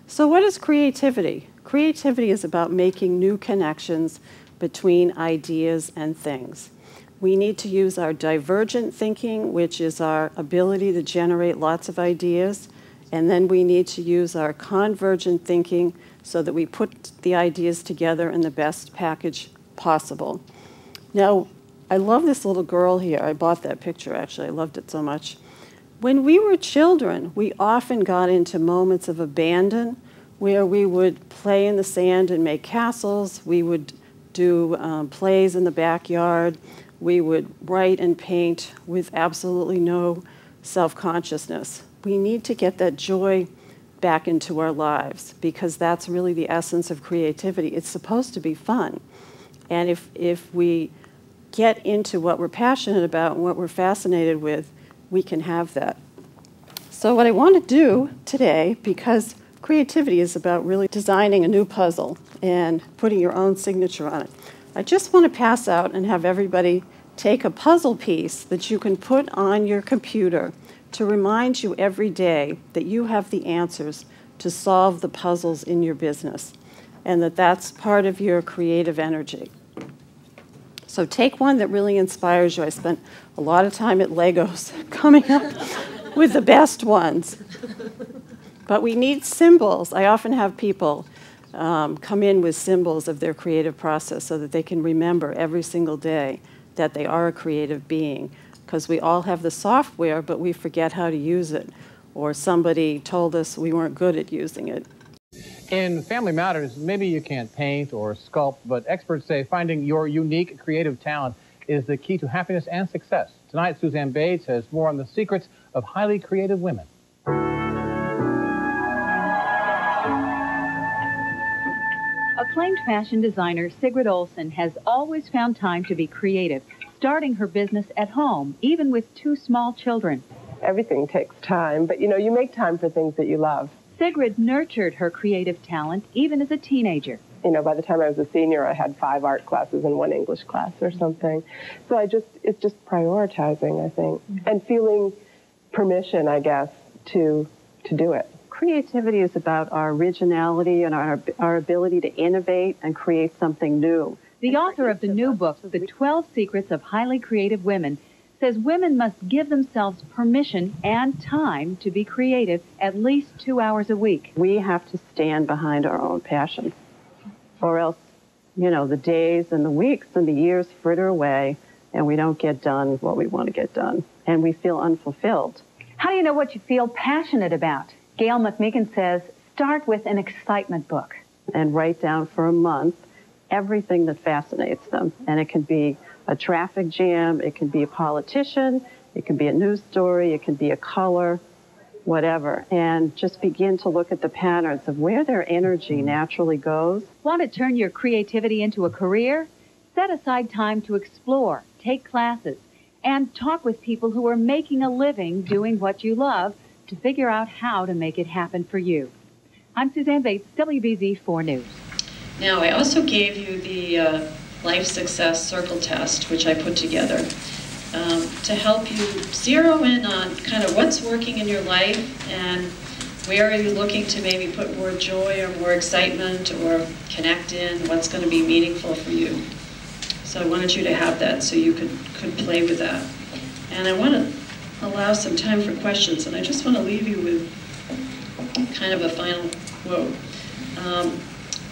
So what is creativity? Creativity is about making new connections between ideas and things. We need to use our divergent thinking, which is our ability to generate lots of ideas, and then we need to use our convergent thinking so that we put the ideas together in the best package possible. Now, I love this little girl here. I bought that picture, actually. I loved it so much. When we were children, we often got into moments of abandon where we would play in the sand and make castles. We would do plays in the backyard. We would write and paint with absolutely no self-consciousness. We need to get that joy back into our lives because that's really the essence of creativity. It's supposed to be fun. And if we get into what we're passionate about and what we're fascinated with, we can have that. So what I want to do today, because creativity is about really designing a new puzzle and putting your own signature on it, I just want to pass out and have everybody take a puzzle piece that you can put on your computer to remind you every day that you have the answers to solve the puzzles in your business and that that's part of your creative energy. So take one that really inspires you. I spent a lot of time at Legos coming up with the best ones. But we need symbols. I often have people come in with symbols of their creative process so that they can remember every single day that they are a creative being. Because we all have the software, but we forget how to use it. Or somebody told us we weren't good at using it. In Family Matters, maybe you can't paint or sculpt, but experts say finding your unique creative talent is the key to happiness and success. Tonight, Suzanne Bates has more on the secrets of highly creative women. Acclaimed fashion designer Sigrid Olsen has always found time to be creative, starting her business at home, even with 2 small children. Everything takes time, but you make time for things that you love. Sigrid nurtured her creative talent even as a teenager. By the time I was a senior, I had 5 art classes and 1 English class or something. So it's just prioritizing, I think, and feeling permission, I guess, to do it. Creativity is about our originality and our ability to innovate and create something new. The author of the new book, The 12 Secrets of Highly Creative Women, says women must give themselves permission and time to be creative at least 2 hours a week. We have to stand behind our own passion, or else, the days and the weeks and the years fritter away and we don't get done what we want to get done, and we feel unfulfilled. How do you know what you feel passionate about? Gail McMeekin says, start with an excitement book. And write down for a month everything that fascinates them. And it can be a traffic jam, it can be a politician, it can be a news story, it can be a color, whatever. And just begin to look at the patterns of where their energy naturally goes. Want to turn your creativity into a career? Set aside time to explore, take classes, and talk with people who are making a living doing what you love to figure out how to make it happen for you. I'm Suzanne Bates, WBZ 4 News. Now, I also gave you the Life Success Circle Test, which I put together to help you zero in on kind of what's working in your life and where are you looking to maybe put more joy or more excitement or connect in, what's going to be meaningful for you. So I wanted you to have that so you could play with that. And I want to allow some time for questions, and I just want to leave you with kind of a final quote.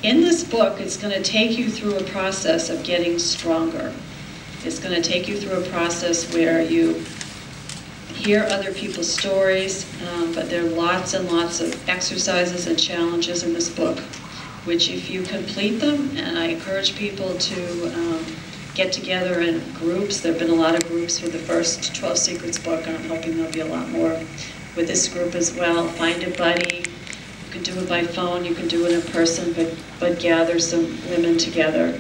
In this book, it's going to take you through a process of getting stronger. It's going to take you through a process where you hear other people's stories, but there are lots and lots of exercises and challenges in this book, which if you complete them, and I encourage people to get together in groups. There have been a lot of groups with the first 12 Secrets book, and I'm hoping there'll be a lot more with this group as well. Find a buddy. You can do it by phone, you can do it in person, but gather some women together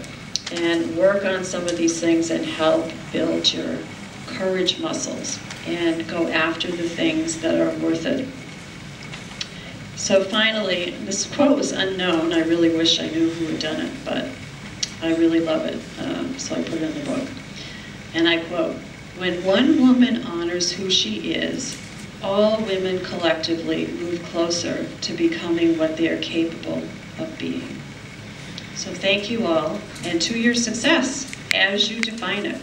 and work on some of these things and help build your courage muscles and go after the things that are worth it. So finally, this quote was unknown. I really wish I knew who had done it, but I really love it, so I put it in the book. And I quote, "When one woman honors who she is, all women collectively move closer to becoming what they are capable of being." So thank you all, and to your success as you define it.